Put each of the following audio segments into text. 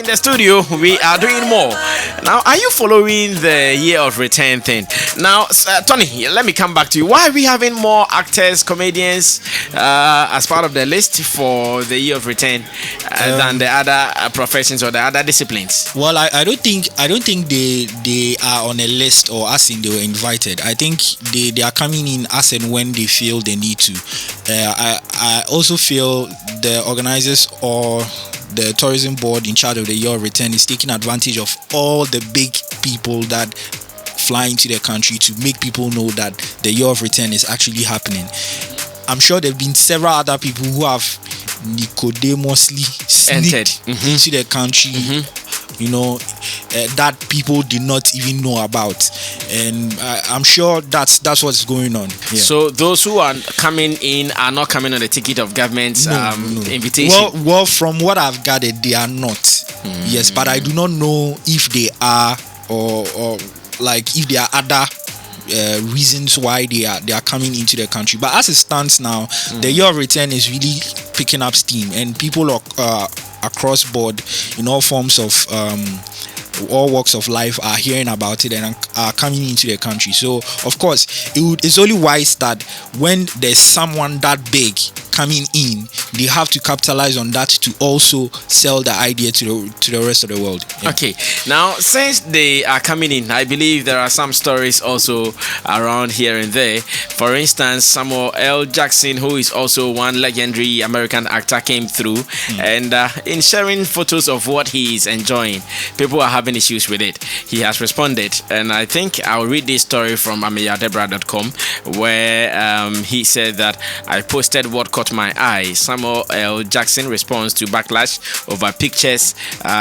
in the studio, we are doing more. Now, are you following the year of return thing? Now, Tony, let me come back to you. Why are we having more actors, comedians as part of the list for the year of return than the other professions or the other disciplines? Well, I don't think they are on a list or as in they were invited. I think they are coming in as and when they feel they need to. I also feel the organizers or the tourism board in charge of the year of return is taking advantage of all the big people that fly into their country to make people know that the year of return is actually happening. I'm sure there have been several other people who have Nicodemously sneaked into the country, that people did not even know about, and I'm sure that's what's going on. Yeah. So those who are coming in are not coming on the ticket of government's invitation. Well, from what I've gathered, they are not. Yes, but I do not know if they are or like if there are other reasons why they are coming into the country. But as it stands now, the year of return is really picking up steam, and people are across board in all forms of all walks of life are hearing about it and are coming into the country. So of course it's only wise that when there's someone that big coming in, they have to capitalize on that to also sell the idea to the rest of the world. Yeah. Okay, now since they are coming in, I believe there are some stories also around here and there. For instance, Samuel L. Jackson, who is also one legendary American actor, came through and in sharing photos of what he is enjoying, people are having issues with it. He has responded, and I think I'll read this story from ameyadebra.com, where he said that I posted what caught my eye. Samuel L. Jackson responds to backlash over pictures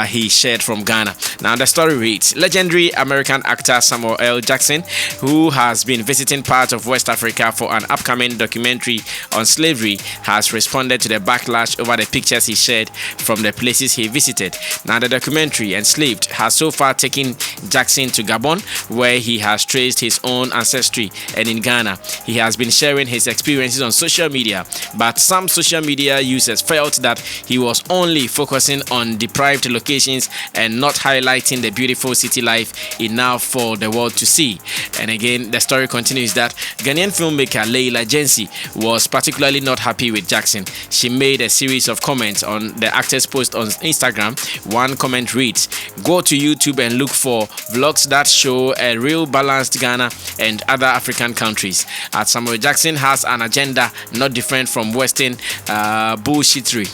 he shared from Ghana. Now the story reads: legendary American actor Samuel L. Jackson, who has been visiting parts of West Africa for an upcoming documentary on slavery, has responded to the backlash over the pictures he shared from the places he visited. Now the documentary Enslaved has so far taken Jackson to Gabon, where he has traced his own ancestry, and in Ghana he has been sharing his experiences on social media, but some social media users felt that he was only focusing on deprived locations and not highlighting the beautiful city life enough for the world to see. And again, the story continues that Ghanaian filmmaker Leila Djansi was particularly not happy with Jackson. She made a series of comments on the actor's post on Instagram. One comment reads: "Go to YouTube and look for vlogs that show a real balanced Ghana and other African countries. As Samuel Jackson has an agenda not different from Western bullshittery.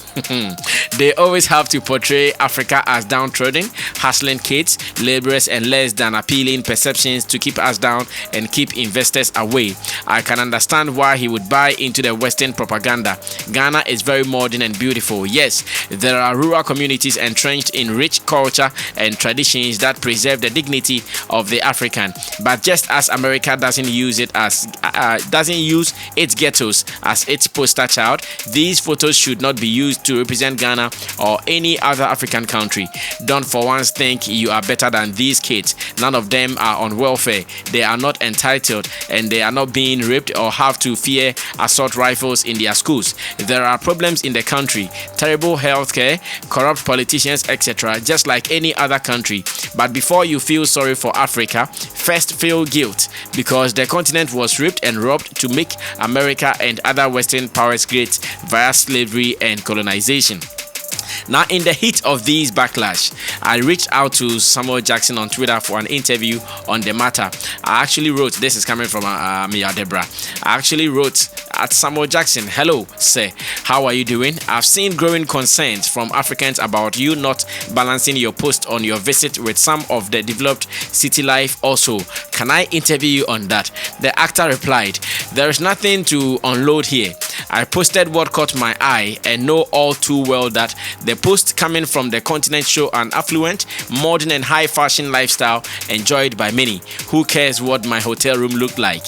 They always have to portray Africa as downtrodden, hustling kids, laborers, and less than appealing perceptions to keep us down and keep investors away. I can understand why he would buy into the Western propaganda. Ghana is very modern and beautiful. Yes, there are rural communities entrenched in rich culture and traditions that preserve the dignity of the African. But just as America doesn't use its ghettos as its poster child, these photos should not be used to represent Ghana or any other African country. Don't for once think you are better than these kids. None of them are on welfare. They are not entitled, and they are not being raped or have to fear assault rifles in their schools. There are problems in the country, terrible healthcare, corrupt politicians, etc., just like any other country. But before you feel sorry for Africa, first feel guilt, because the continent was raped and robbed to make America and other Western powers great via slavery and colonization." Now, in the heat of these backlash, I reached out to Samuel Jackson on Twitter for an interview on the matter. I actually wrote, this is coming from Mia Debra. I actually wrote at Samuel Jackson: "Hello, sir. How are you doing? I've seen growing concerns from Africans about you not balancing your post on your visit with some of the developed city life also. Can I interview you on that?" The actor replied, "There is nothing to unload here. I posted what caught my eye and know all too well that the post coming from the continent show an affluent, modern and high fashion lifestyle enjoyed by many. Who cares what my hotel room looked like?"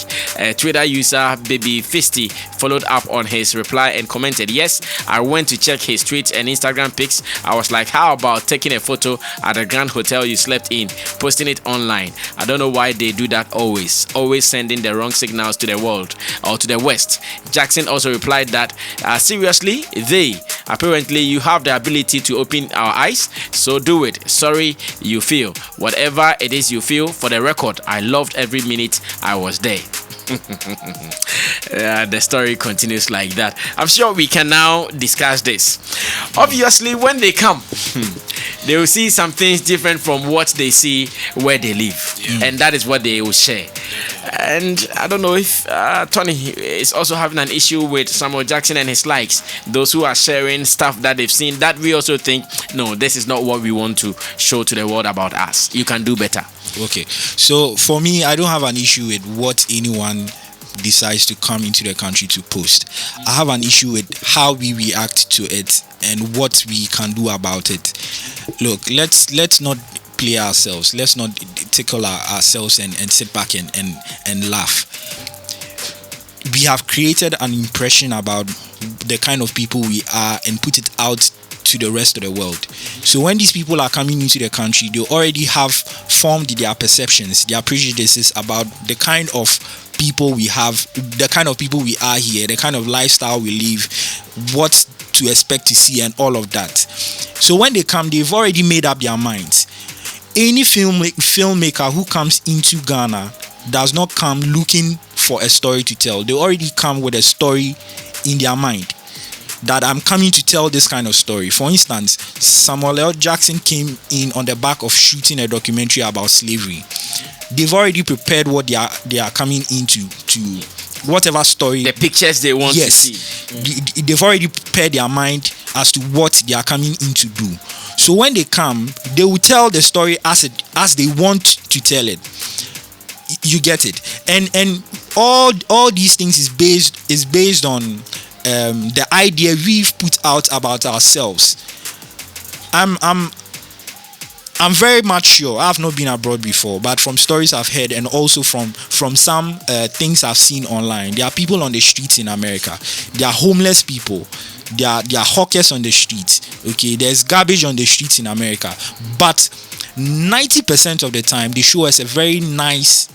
Twitter user Baby Fisty followed up on his reply and commented, "Yes, I went to check his tweets and Instagram pics. I was like, how about taking a photo at the Grand Hotel you slept in, posting it online? I don't know why they do that always sending the wrong signals to the world or to the West." Jackson also replied replied that seriously, apparently you have the ability to open our eyes, so do it. Sorry you feel. Whatever it is you feel, for the record, I loved every minute I was there. The story continues like that. I'm sure we can now discuss this. Obviously, when they come, they will see some things different from what they see where they live, and that is what they will share. And I don't know if Tony is also having an issue with Samuel Jackson and his likes, those who are sharing stuff that they've seen that we also think, no, this is not what we want to show to the world about us. You can do better. Okay, so for me, I don't have an issue with what anyone decides to come into the country to post. I have an issue with how we react to it and what we can do about it. Look, let's not play ourselves. Let's not tickle ourselves and sit back and laugh. We have created an impression about the kind of people we are and put it out to the rest of the world. So when these people are coming into the country, they already have formed their perceptions, their prejudices about the kind of people we have, the kind of people we are here, the kind of lifestyle we live, what to expect to see, and all of that. So when they come, they've already made up their minds. Any filmmaker who comes into Ghana does not come looking for a story to tell. They already come with a story in their mind, that I'm coming to tell this kind of story. For instance, Samuel L. Jackson came in on the back of shooting a documentary about slavery. They've already prepared what they are coming into, to whatever story, the pictures they want to see. They've already prepared their mind as to what they are coming in to do. So when they come, they will tell the story as they want to tell it. You get it? And all these things is based on the idea we've put out about ourselves. I'm very much sure, I've not been abroad before, but from stories I've heard and also from some things I've seen online, there are people on the streets in America. There are homeless people. There are hawkers on the streets. Okay, there's garbage on the streets in America. But 90% of the time, they show us a very nice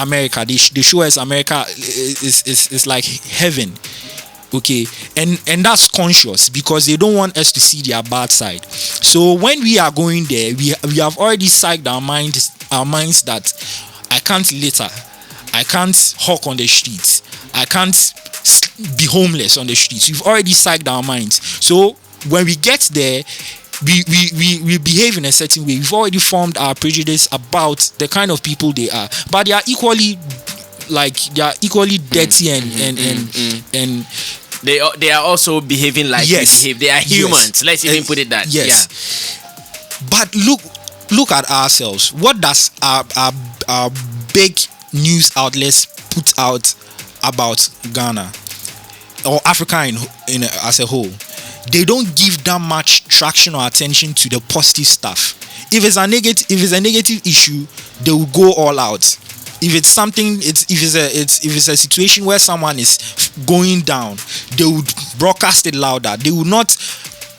America. They show us America is like heaven. Okay, and that's conscious because they don't want us to see their bad side. So when we are going there, we have already psyched our minds that I can't litter, I can't hawk on the streets, I can't be homeless on the streets. We've already psyched our minds. So when we get there, we behave in a certain way. We've already formed our prejudice about the kind of people they are, but they are equally dirty and they are also behaving like we behave. They are humans. Let's even put it that. Yes. Yeah. But look at ourselves. What does our big news outlets put out about Ghana or Africa in as a whole? They don't give that much traction or attention to the positive stuff. If it's a negative issue, they will go all out. If it's something, if it's a situation where someone is going down, they would broadcast it louder. They will not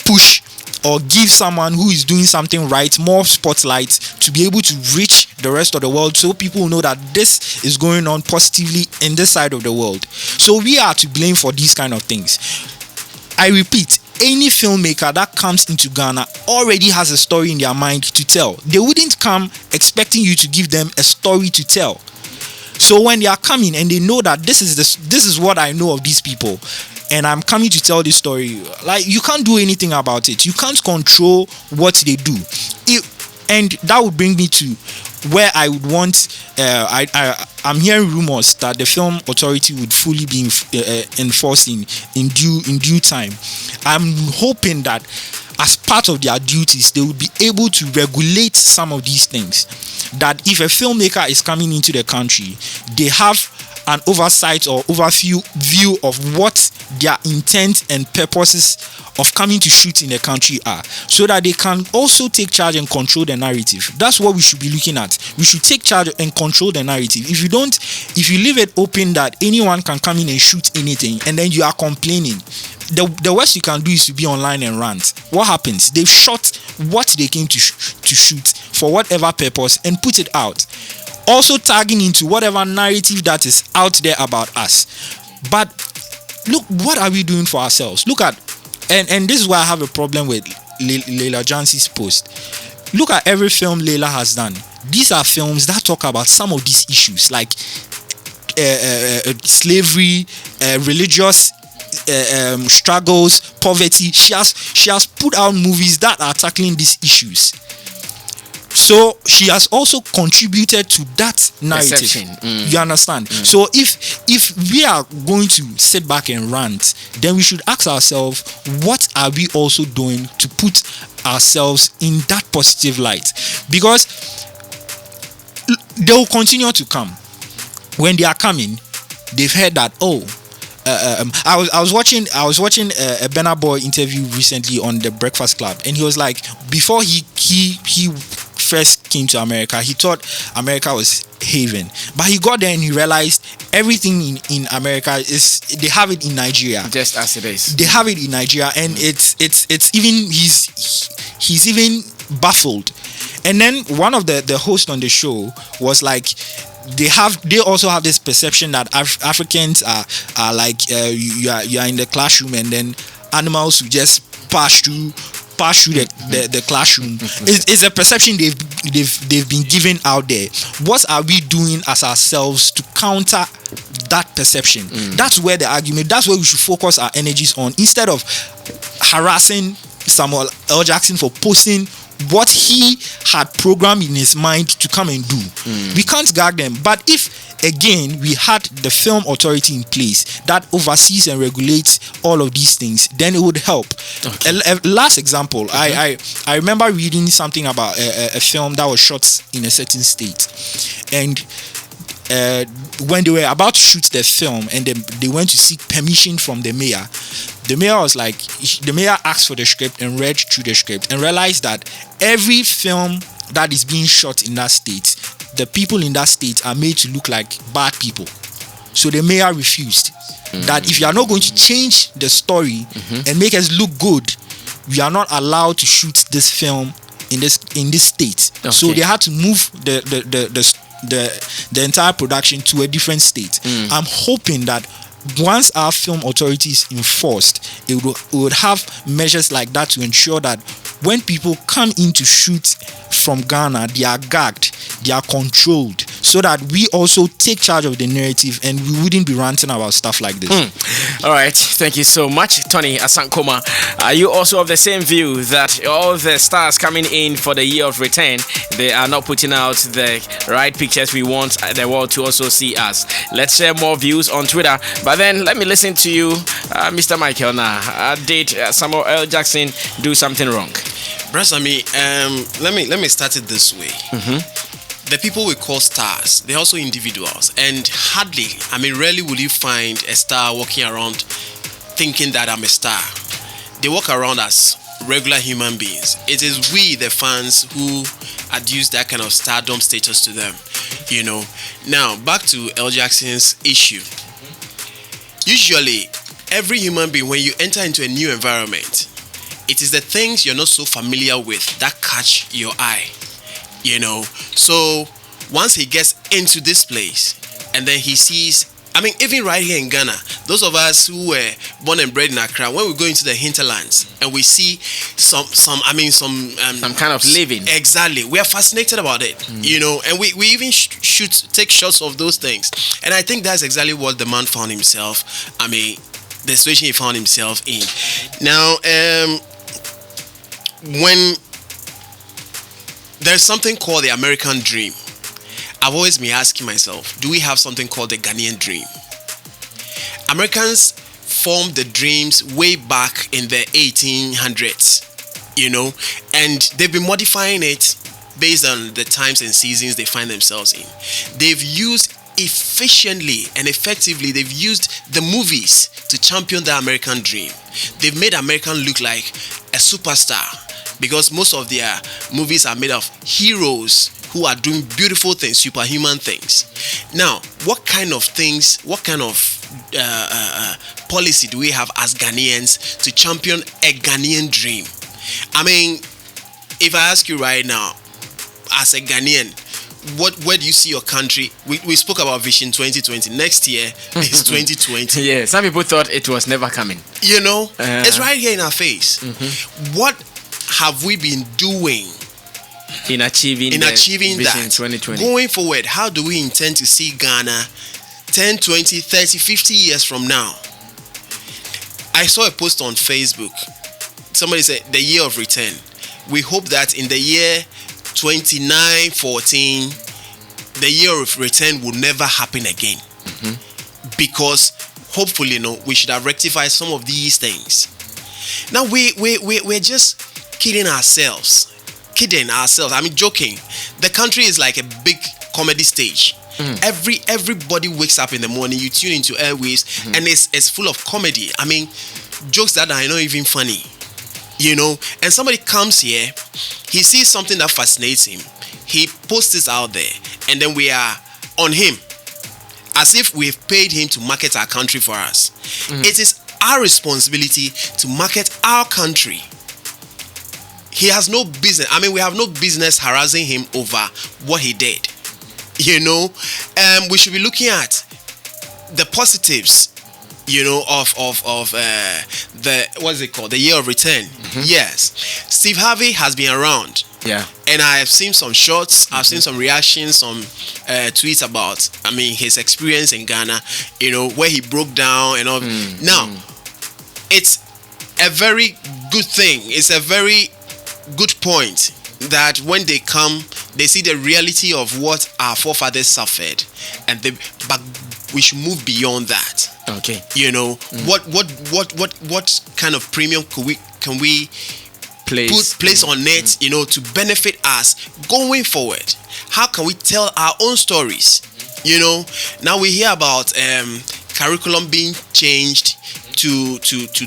push or give someone who is doing something right more spotlight to be able to reach the rest of the world, so people will know that this is going on positively in this side of the world. So we are to blame for these kind of things. I repeat, any filmmaker that comes into Ghana already has a story in their mind to tell. They wouldn't come expecting you to give them a story to tell. So when they are coming and they know that this is what I know of these people, and I'm coming to tell this story, like, you can't do anything about it. You can't control what they do. And that would bring me to where I would want. I'm hearing rumors that the film authority would fully be enforced in due time. I'm hoping that as part of their duties, they will be able to regulate some of these things. That if a filmmaker is coming into the country, they have an oversight or overview of what their intent and purposes of coming to shoot in the country are, so that they can also take charge and control the narrative. That's what we should be looking at. We should take charge and control the narrative. If you leave it open that anyone can come in and shoot anything, and then you are complaining, the worst you can do is to be online and rant. What happens? They've shot what they came to shoot for whatever purpose and put it out, also tagging into whatever narrative that is out there about us. But look, what are we doing for ourselves? Look at, and this is why I have a problem with Leila Djansi's post. Look at every film Leila has done. These are films that talk about some of these issues, like slavery, religious struggles, poverty. She has put out movies that are tackling these issues. So she has also contributed to that narrative. You understand? So if we are going to sit back and rant, then we should ask ourselves, what are we also doing to put ourselves in that positive light? Because they will continue to come. When they are coming, they've heard that, I was watching a Burna Boy interview recently on the Breakfast Club, and he was like, before he first came to America, he thought America was haven, but he got there and he realized everything in America is, they have it in Nigeria, just as it is. They have it in Nigeria, and it's even, he's even baffled. And then one of the hosts on the show was like, they also have this perception that Africans are like, you are in the classroom and then animals will just pass through the classroom. It's a perception they've been given out there. What are we doing as ourselves to counter that perception? That's where the argument, that's where we should focus our energies on, instead of harassing Samuel L. Jackson for posting what he had programmed in his mind to come and do. We can't gag them. But if, again, we had the film authority in place that oversees and regulates all of these things, then it would help. Okay. A last example, I remember reading something about a film that was shot in a certain state, and when they were about to shoot the film and they went to seek permission from the mayor, the mayor asked for the script and read through the script and realized that every film that is being shot in that state, the people in that state are made to look like bad people. So the mayor refused. That if you are not going to change the story and make us look good, we are not allowed to shoot this film in this state. Okay. So they had to move the entire production to a different state. I'm hoping that once our film authority is enforced, it would have measures like that to ensure that when people come in to shoot from Ghana, they are gagged, they are controlled, so that we also take charge of the narrative and we wouldn't be ranting about stuff like this. All right, thank you so much, Tony Asankoma. Are you also of the same view that all the stars coming in for the year of return, they are not putting out the right pictures we want the world to also see us? Let's share more views on Twitter, but then let me listen to you, Mr. Michael. Now, did Samuel L. Jackson do something wrong? Sammy, let me start it this way. The people we call stars, they're also individuals, and rarely will you find a star walking around thinking that I'm a star. They walk around as regular human beings. It is we, the fans, who adduce that kind of stardom status to them. Now back to L. Jackson's issue. Usually, every human being, when you enter into a new environment, it is the things you're not so familiar with that catch your eye. So once he gets into this place and then he sees, even right here in Ghana, those of us who were born and bred in Accra, when we go into the hinterlands and we see some kind of living, exactly, we are fascinated about it, and we even take shots of those things. And I think that's exactly what the man found himself. The situation he found himself in. Now, when there's something called the American dream, I've always been asking myself, do we have something called the Ghanaian dream? Americans formed the dreams way back in the 1800s, and they've been modifying it based on the times and seasons they find themselves in. They've used efficiently and effectively, they've used the movies to champion the American dream. They've made American look like a superstar, because most of their movies are made of heroes who are doing beautiful things, superhuman things. Now, what kind of policy do we have as Ghanaians to champion a Ghanaian dream? If I ask you right now, as a Ghanaian, where do you see your country? We spoke about Vision 2020. Next year is 2020. Yeah, some people thought it was never coming. You know, it's right here in our face. What have we been doing in achieving Vision that 2020? Going forward, how do we intend to see Ghana 10, 20, 30, 50 years from now? I saw a post on Facebook. Somebody said the year of return. We hope that in the year 2914, the year of return will never happen again. Because hopefully, we should have rectified some of these things. Now we're just kidding ourselves. I mean, joking. The country is like a big comedy stage. Everybody wakes up in the morning, you tune into airwaves, and it's full of comedy. I mean, jokes that are not even funny. And somebody comes here, he sees something that fascinates him, he posts this out there, and then we are on him as if we've paid him to market our country for us. It is our responsibility to market our country. He has no business. I mean, we have no business harassing him over what he did. We should be looking at the positives, of the, what's it called, the year of return. Yes, Steve Harvey has been around. Yeah, and I have seen some shots. I've seen some reactions, some tweets about, I mean, his experience in Ghana. Where he broke down and all. Now, it's a very good thing. It's a very good point that when they come, they see the reality of what our forefathers suffered, but we should move beyond that. Okay. What kind of premium can we place on it, to benefit us going forward? How can we tell our own stories? Now we hear about curriculum being changed to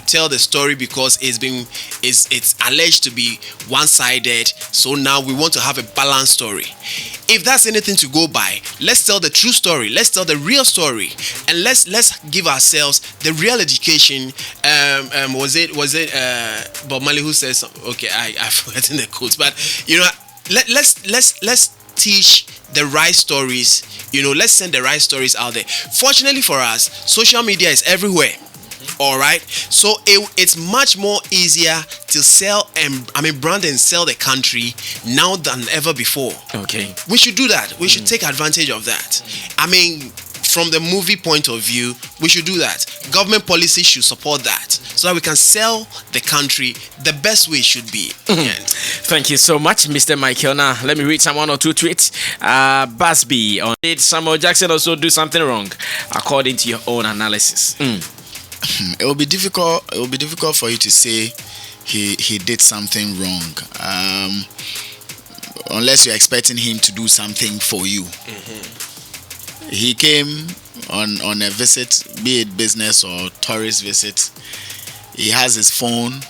tell the story because it's alleged to be one-sided. So now we want to have a balanced story. If that's anything to go by, let's tell the true story. Let's tell the real story, and let's give ourselves the real education. Was it Bob Marley who says? Okay, I've forgotten the quotes, but let's teach the right stories. Let's send the right stories out there. Fortunately for us, social media is everywhere. All right, so it's much more easier to sell brand and sell the country now than ever before. Okay, we should do that. We should take advantage of that. I mean, from the movie point of view, we should do that. Government policy should support that so that we can sell the country the best way it should be. Thank you so much, Mr. Michael. Now, let me read some one or two tweets. Busby, did Samuel Jackson also do something wrong according to your own analysis? It will be difficult. It will be difficult for you to say he did something wrong, unless you're expecting him to do something for you. He came on a visit, be it business or tourist visit. He has his phone.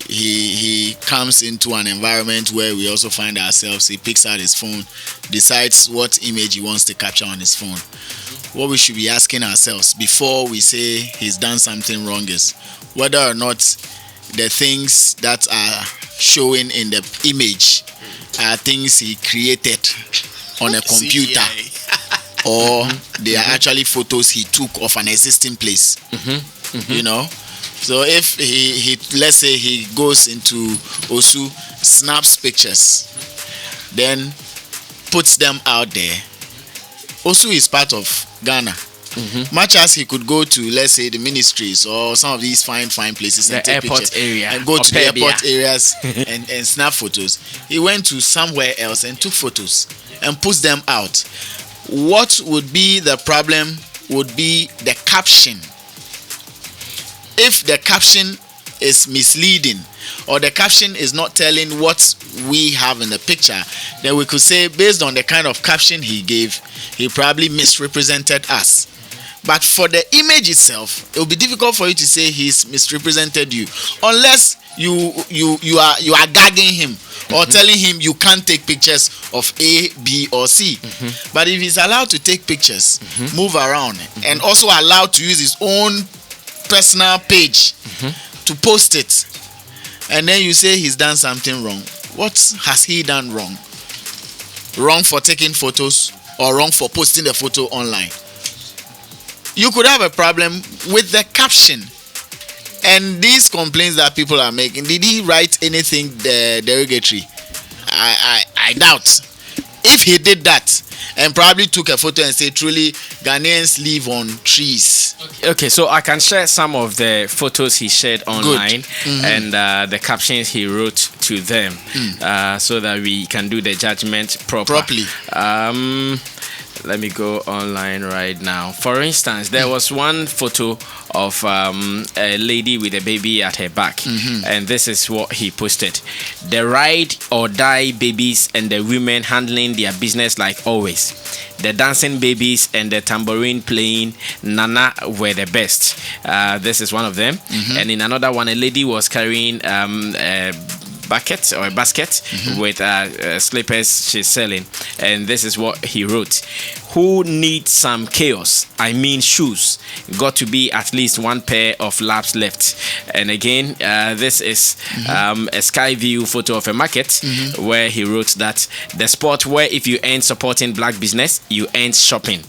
He comes into an environment where we also find ourselves. He picks out his phone, decides what image he wants to capture on his phone. What we should be asking ourselves before we say he's done something wrong is whether or not the things that are showing in the image are things he created on a computer or they are actually photos he took of an existing place. So if he let's say he goes into Osu, snaps pictures, then puts them out there. Osu is part of Ghana. Much as he could go to, let's say, the ministries or some of these fine places and take pictures and go to the airport areas and snap photos, he went to somewhere else and took photos and puts them out. What would be the problem would be the caption. If the caption is misleading or the caption is not telling what we have in the picture, then we could say based on the kind of caption he gave, he probably misrepresented us. But for the image itself, it will be difficult for you to say he's misrepresented you, unless you are gagging him or telling him you can't take pictures of A, B, or C. But if he's allowed to take pictures, move around, and also allowed to use his own personal page to post it, and then you say he's done something wrong, what has he done wrong? wrong for taking photos or wrong for posting the photo online. You could have a problem with the caption. And these complaints that people are making, did he write anything derogatory? I doubt. If he did that and probably took a photo and said, truly, Ghanaians live on trees. Okay, so I can share some of the photos he shared online and the captions he wrote to them so that we can do the judgment properly. Let me go online right now. For instance, there was one photo of a lady with a baby at her back, and this is what he posted: the ride or die babies and the women handling their business like always. The dancing babies and the tambourine playing Nana were the best. This is one of them. And in another one, a lady was carrying a bucket or a basket with slippers she's selling, and this is what he wrote: who needs some chaos? I mean shoes. Got to be at least one pair of laps left. And again, this is a sky view photo of a market where he wrote that the spot where if you ain't supporting black business, you ain't shopping.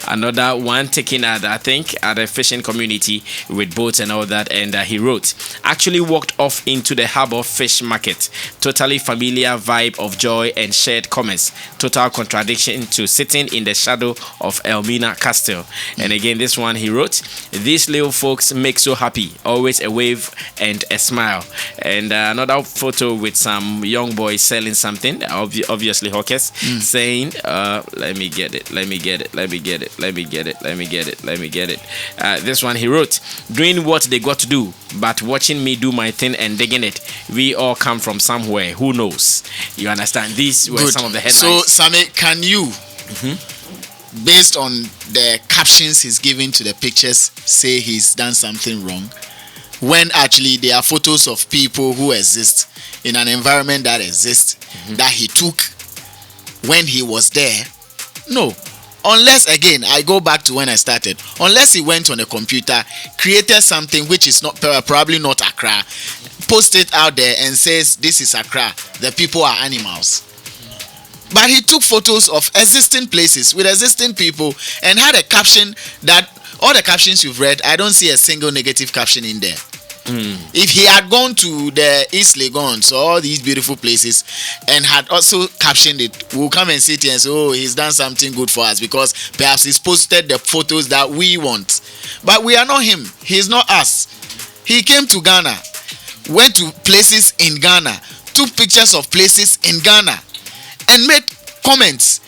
Another one taken at, I think, at a fishing community with boats and all that, and he wrote, actually walked off into the harbor fish market. Totally familiar vibe of joy and shared commerce. Total contradiction to sitting in the shadow of Elmina Castle. And again, this one he wrote, these little folks make so happy, always a wave and a smile. And another photo with some young boys selling something, obviously hawkers, saying, let me get it. This one he wrote, doing what they got to do, but watching me do my thing and digging it. We all come from somewhere, who knows? You understand? These were some of the headlines. So Sammy, can you, based on the captions he's giving to the pictures, say he's done something wrong, when actually there are photos of people who exist in an environment that exists, that he took when he was there? No. Unless, again, I go back to when I started, unless he went on a computer, created something which is not probably not Accra, post it out there and says this is Accra, the people are animals. But he took photos of existing places with existing people and had a caption that all the captions you've read, I don't see a single negative caption in there. If he had gone to the East Legon, all these beautiful places, and had also captioned it, we'll come and sit here and say, oh, he's done something good for us because perhaps he's posted the photos that we want. But we are not him. He's not us. He came to Ghana, went to places in Ghana, took pictures of places in Ghana, and made comments.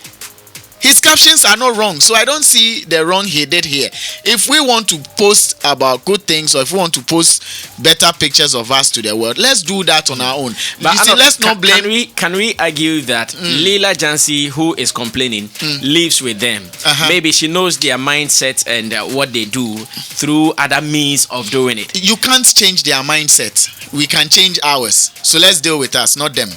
His captions are not wrong, so I don't see the wrong he did here. If we want to post about good things, or if we want to post better pictures of us to the world, let's do that on our own. But see, let's not blame. Can we argue that Leila Djansi, who is complaining, lives with them? Maybe she knows their mindset and what they do through other means of doing it. You can't change their mindset. We can change ours. So let's deal with us, not them.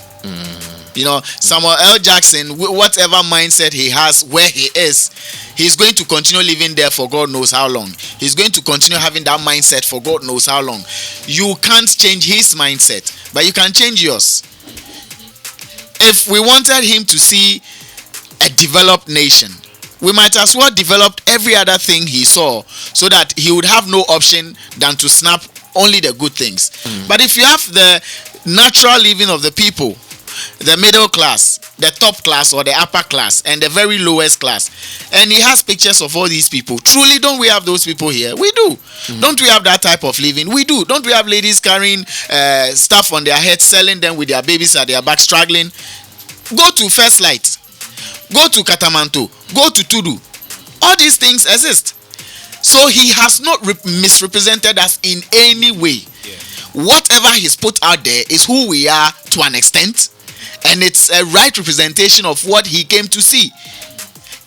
You know, Samuel L. Jackson, whatever mindset he has where he is, he's going to continue living there for God knows how long. He's going to continue having that mindset for God knows how long. You can't change his mindset, but you can change yours. If we wanted him to see a developed nation, we might as well develop every other thing he saw so that he would have no option than to snap only the good things. But if you have the natural living of the people, the middle class, the top class or the upper class, and the very lowest class, and he has pictures of all these people, truly don't we have those people here? We do. Don't we have that type of living? We do. Don't we have ladies carrying stuff on their heads, selling them with their babies at their back, struggling? Go to First Light, go to Katamanto, go to Tudu. All these things exist. So he has not misrepresented us in any way. Whatever he's put out there is who we are to an extent, and it's a right representation of what he came to see.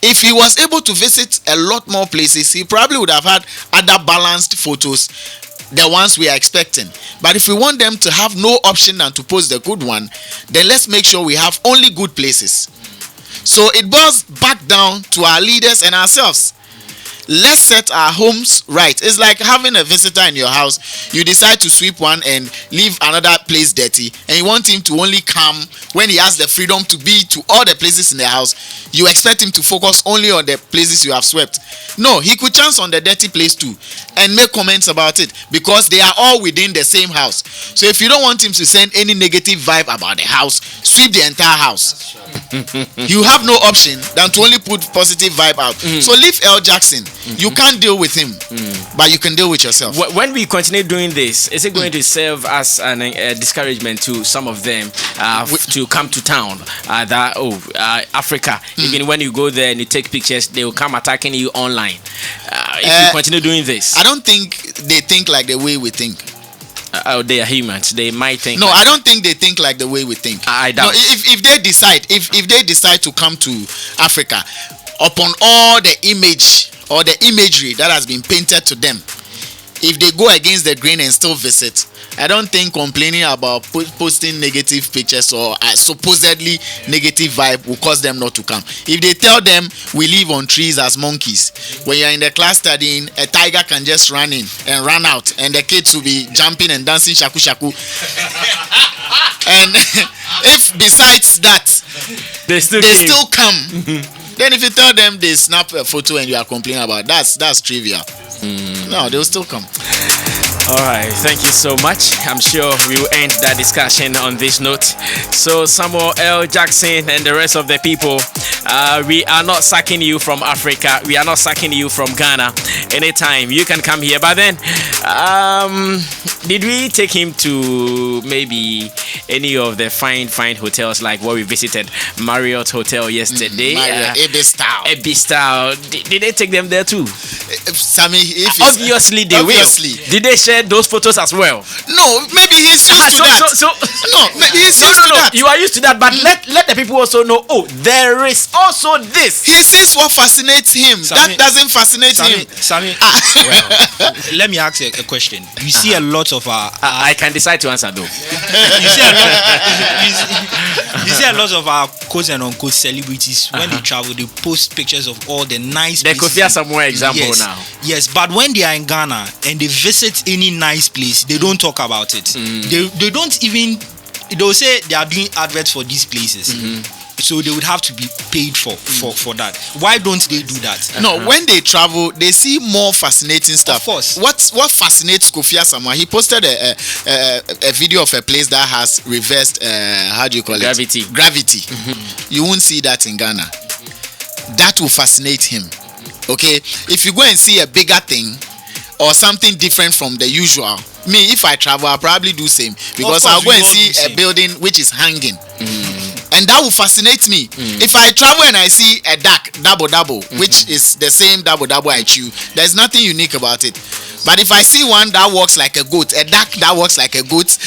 If he was able to visit a lot more places, he probably would have had other balanced photos, the ones we are expecting. But if we want them to have no option than to post the good one, then let's make sure we have only good places. So it boils back down to our leaders and ourselves. let's set our homes right. It's like having a visitor in your house. You decide to sweep one and leave another place dirty, and you want him to only come when he has the freedom to be to all the places in the house. You expect him to focus only on the places you have swept. No, he could chance on the dirty place too and make comments about it, because they are all within the same house. So if you don't want him to send any negative vibe about the house, sweep the entire house. You have no option than to only put positive vibe out. So leave L. Jackson. You can't deal with him, but you can deal with yourself. When we continue doing this, is it going to serve as a discouragement to some of them to come to town? Africa, even when you go there and you take pictures, they will come attacking you online. If you continue doing this, I don't think they think like the way we think. They are humans. They might think. No, I don't think they think like the way we think. I doubt. No, if they decide to come to Africa, upon all the image or the imagery that has been painted to them, if they go against the grain and still visit, I don't think complaining about posting negative pictures or supposedly negative vibe will cause them not to come. If they tell them we live on trees as monkeys, when you're in the class studying, a tiger can just run in and run out, and the kids will be jumping and dancing shaku shaku. And if besides that they still come, then if you tell them they snap a photo and you are complaining about that's trivial. No, they'll still come. All right, thank you so much. I'm sure we will end that discussion on this note. So Samuel L. Jackson and the rest of the people, we are not sacking you from Africa. We are not sacking you from Ghana. Anytime you can come here. But then, did we take him to maybe any of the fine hotels like what we visited, Marriott Hotel yesterday? Marriott, Ebistal. Did they take them there too? Sammy, obviously they will. Did they share those photos as well? No, maybe he's used to that. No, maybe he's used to that. You are used to that, but let the people also know. Oh, there is also this. He sees what fascinates him. Sammy, that doesn't fascinate him. Sammy, well, let me ask you a question. You see a lot of our. I can decide to answer though. You see a lot of our quote and unquote celebrities when they travel, they post pictures of all the nice places. They could be somewhere example now. Yes, but when they are in Ghana and they visit any nice place, they don't talk about it. They don't even. They'll say they are doing adverts for these places. So they would have to be paid for that. Why don't they do that? No, when they travel, they see more fascinating stuff. Of course. What fascinates Kofi Asama? He posted a video of a place that has reversed how do you call gravity. it? Gravity. You won't see that in Ghana. That will fascinate him. Okay, if you go and see a bigger thing or something different from the usual, me, if I travel, I'll probably do same, because I'll go and see a building which is hanging. And that will fascinate me. If I travel and I see a duck double, which is the same double I chew, there's nothing unique about it. But if I see one that walks like a goat, a duck that walks like a goat,